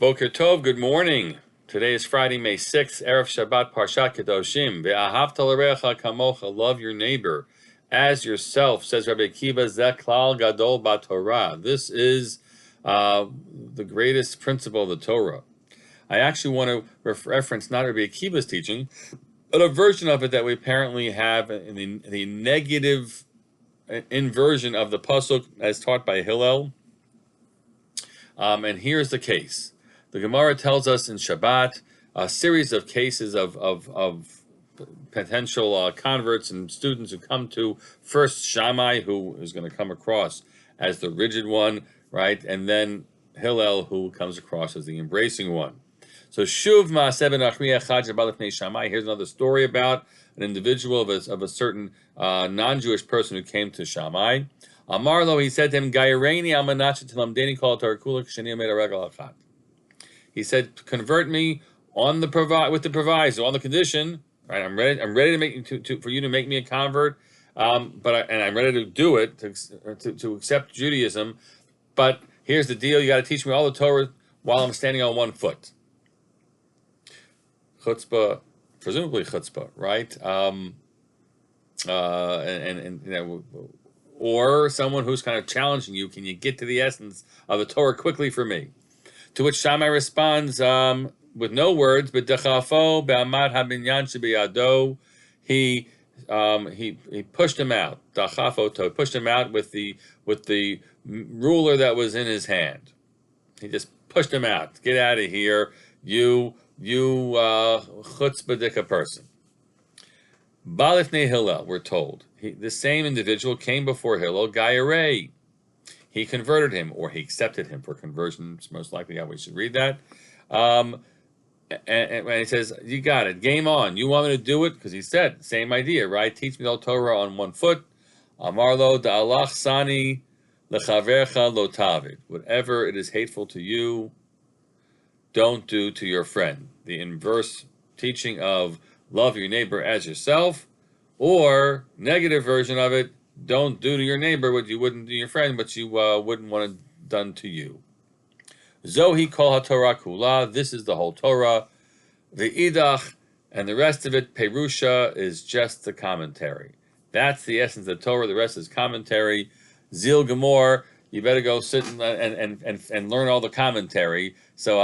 Boker Tov, good morning. Today is Friday, May 6th, Erev Shabbat Parshat Kedoshim. Ve'ahavta l'recha kamocha, love your neighbor as yourself, says Rabbi Akiva, Zeh klal gadol b'Torah. This is the greatest principle of the Torah. I actually want to reference not Rabbi Akiva's teaching, but a version of it that we apparently have in the negative inversion of the pasuk as taught by Hillel. And here's the case. The Gemara tells us in Shabbat a series of cases of potential converts and students who come to first Shammai, who is going to come across as the rigid one, right? And then Hillel, who comes across as the embracing one. So Shuv Ma'aseh ben Achriya Chad Shabbat Lefnei Shammai. Here's another story about an individual of a certain non-Jewish person who came to Shammai. Amarlo, he said to him, Gaireini almanach tilamdeni kol Torah kula k'sheni omed haregel achat. He said, convert me on the with the proviso, on the condition, right? I'm ready to make for you to make me a convert, and I'm ready to do it to accept Judaism. But here's the deal: you got to teach me all the Torah while I'm standing on one foot. Chutzpah, presumably chutzpah, right? Or someone who's kind of challenging you. Can you get to the essence of the Torah quickly for me? To which Shammai responds with no words, but dechafo be'amad habinyan shebiyado. He pushed him out. Dachafo pushed him out with the ruler that was in his hand. He just pushed him out. Get out of here, you chutzpah person. Balifnei Hillel, we're told. The same individual came before Hillel, Gairei. He converted him, or he accepted him for conversion. It's most likely how we should read that. And he says, you got it. Game on. You want me to do it? Because he said, same idea, right? Teach me the Torah on one foot. Amarlo da'alach sani lechavercha lo tavid. Whatever it is hateful to you, don't do to your friend. The inverse teaching of love your neighbor as yourself, or negative version of it, don't do to your neighbor what you wouldn't do to your friend, but you wouldn't want it done to you. Zohi kol haTorah kula. This is the whole Torah. Ve'idach, and the rest of it, Perusha, is just the commentary. That's the essence of the Torah. The rest is commentary. Zil Gemor, you better go sit and learn all the commentary. So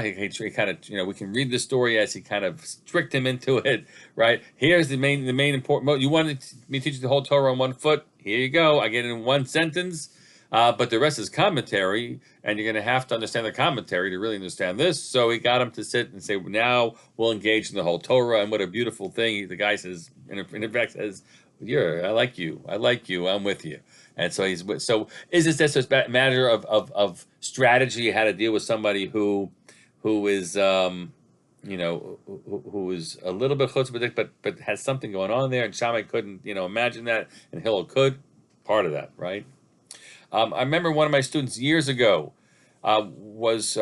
he kind of, we can read the story as he kind of tricked him into it, right? Here's the main important. You wanted me to teach you the whole Torah on one foot. Here you go. I get it in one sentence, but the rest is commentary, and you're going to have to understand the commentary to really understand this. So he got him to sit and say, now we'll engage in the whole Torah, and what a beautiful thing. The guy says, in effect says, I like you, I'm with you. And so is this just a matter of strategy, how to deal with somebody who is who is a little bit chutzpah, but has something going on there, and Shammai couldn't imagine that, and Hillel could. Part of that, right? I remember one of my students years ago was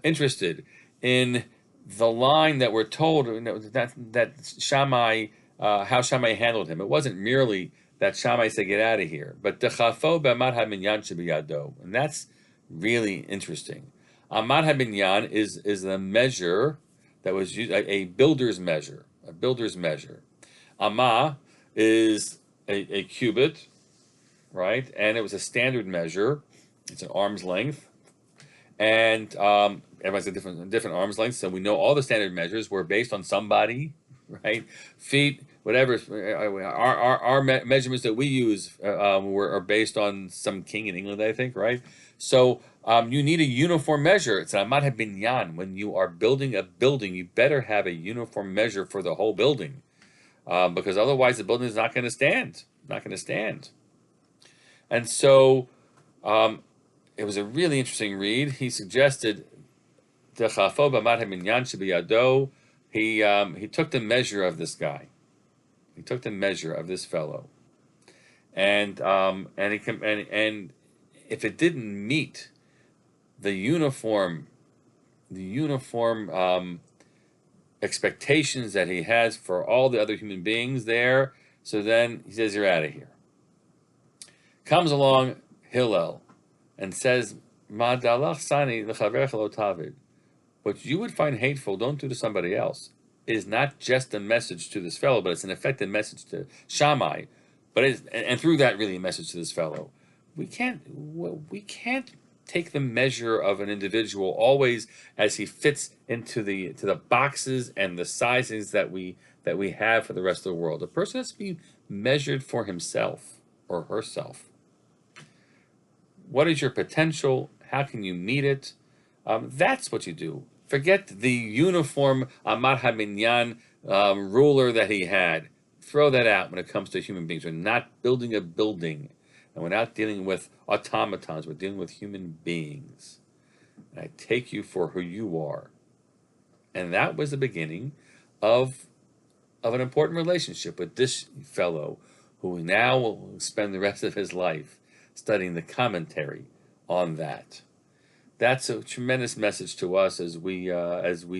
interested in the line that we're told that Shammai how Shammai handled him. It wasn't merely that Shammai said, get out of here. But dechafo be'amad haminyan shebiyado. And that's really interesting. Amad haminyan is the measure that was used, a builder's measure. A builder's measure. Amah is a cubit, right? And it was a standard measure. It's an arm's length. And everyone's a different arm's length. So we know all the standard measures were based on somebody, right? Feet, whatever. Our measurements that we use are based on some king in England, I think, right? So you need a uniform measure. It's an amad habinyan. When you are building a building, you better have a uniform measure for the whole building, because otherwise the building is not going to stand. Not going to stand. And so it was a really interesting read. He suggested dechafo b'amad habinyan shebiyado. He took the measure of this guy. He took the measure of this fellow, and if it didn't meet the uniform expectations that he has for all the other human beings there, so then he says, you're out of here. Comes along Hillel and says, Ma dalach sani lechaverecha lo tavid. What you would find hateful, don't do to somebody else, is not just a message to this fellow, but it's an effective message to Shammai, but and through that, really a message to this fellow. We can't take the measure of an individual always as he fits into the boxes and the sizes that we have for the rest of the world. A person has to be measured for himself or herself. What is your potential? How can you meet it? That's what you do. Forget the uniform Amar HaMinyan ruler that he had. Throw that out when it comes to human beings. We're not building a building, and we're not dealing with automatons. We're dealing with human beings. And I take you for who you are. And that was the beginning of an important relationship with this fellow, who now will spend the rest of his life studying the commentary on that. That's a tremendous message to us as we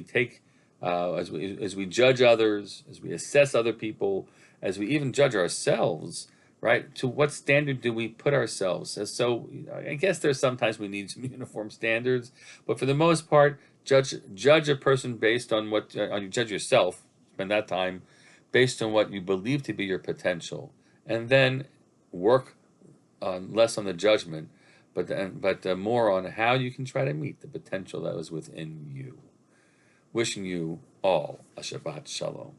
take as we judge others, as we assess other people, as we even judge ourselves. Right? To what standard do we put ourselves? So I guess there's sometimes we need some uniform standards, but for the most part, judge a person based on what you judge yourself. Spend that time based on what you believe to be your potential, and then work on less on the judgment, but more on how you can try to meet the potential that was within you. Wishing you all a Shabbat Shalom.